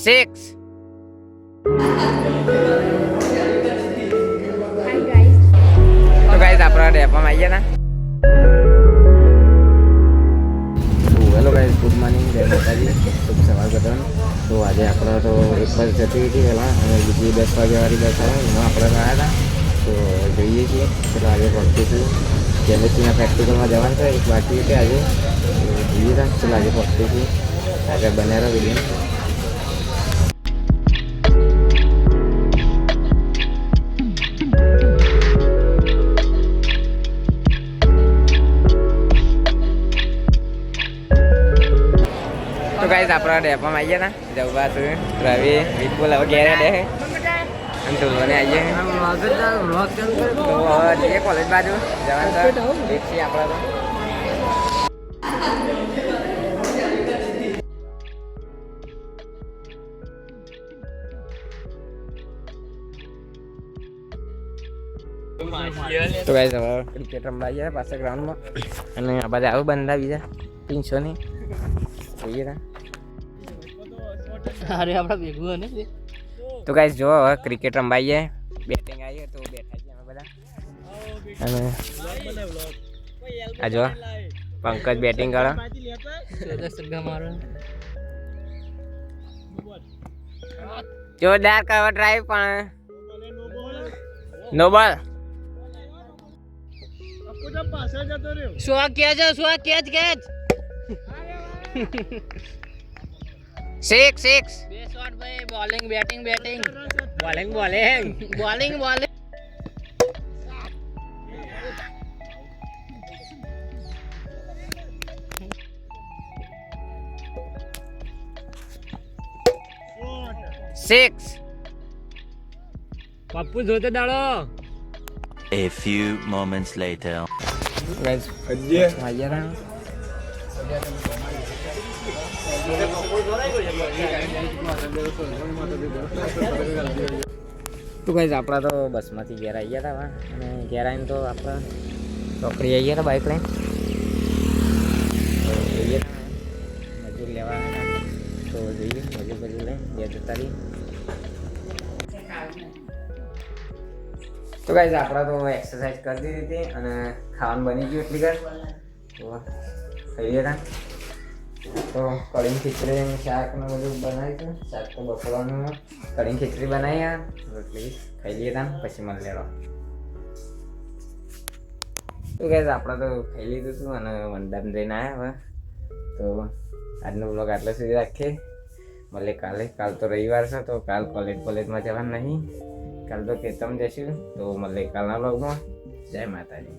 6. તો ગાઈસ આપણા ડેપોમાં આવીએ ને. હેલો ગાઈસ, ગુડ મોર્નિંગ, જય માતાજી, શુભ સવાર બધાને. તો આજે આપણે તો 1 બસ જતી હતી પહેલાં અને બીજી 10 વાગ્યાવાળી બસ આવે એમાં આપણે ગયા હતા. તો જોઈએ છીએ પેલા આજે પહોંચીશું. કેમેસ્ટ્રીના પ્રેક્ટિકલમાં જવાનું છે, એક બાકી છે આજે. તો જોઈએ હતા પેલા આજે પહોંચીશું. આગળ બન્યા વિડીયો. તો ગાઈસ આપણા ડેપોમાં આવીએ ને, જવા છે રવિ વિપુલ હવે ઘેરે દે અને ઢોલવાને આવીએ. તો હવે જઈએ કોલેજ બાજુ જવાનું છે છીએ આપણે. તો ગાઈસ હવે ક્રિકેટ રમવા આવીએ પાછા ગ્રાઉન્ડમાં અને આ બાજુ આવું બંધા બીજા 300 ની જોઈએ ને. અરે આપડા ભેગું ને. તો ગાઈસ જો હવે ક્રિકેટ રમવા આવીએ, બેટિંગ આવીએ તો બેઠા છીએ અમે બધા. અને આ જો પંકજ બેટિંગ કરે. જોરદાર કવર ડ્રાઈવ પણ નો બોલ. શું કેચ કેચ 6 બે શોટ ભાઈ. Bowling batting bowling 6. પપ્પુ જોતે દાડો. A few moments later. Guys આવીએ ને. તો ગાઈસ આપણા તો બસમાંથી ઘેર આવી ગયા હતા અને ઘેર આવીને તો આપણે ચોકડી આવી ગયા હતા બાઇક લઈને. તો જોઈએ મજૂર લેવા આવ્યા તો જોઈએ મજૂર લઈને ઘેર જતા રહીએ. તો ગાઈસ આપણા તો એક્સરસાઇઝ કરી દીધી હતી અને ખાવાનું બની ગયું એટલી ઘર તો ખાઈએ હતા. તો કઢી ખીચડી શાક ને બધું બનાવ્યું. શાક તો બપોરનું કઢી ખીચડી બનાવી રોટલી ખાઈ લઈએ હતા પછી મળી લેવા. તો ગાઈસ આપણે તો ખાઈ લીધું હતું અને વંદામ જઈને આવ્યા. હવે તો આજનો બ્લોગ આટલા સુધી રાખીએ. મળે કાલ તો રવિવાર છે તો કાલ કોલેજમાં જવાનું નહીં. કાલ તો કેતમ જઈશું. તો મળે કાલના બ્લોગમાં. જય માતાજી.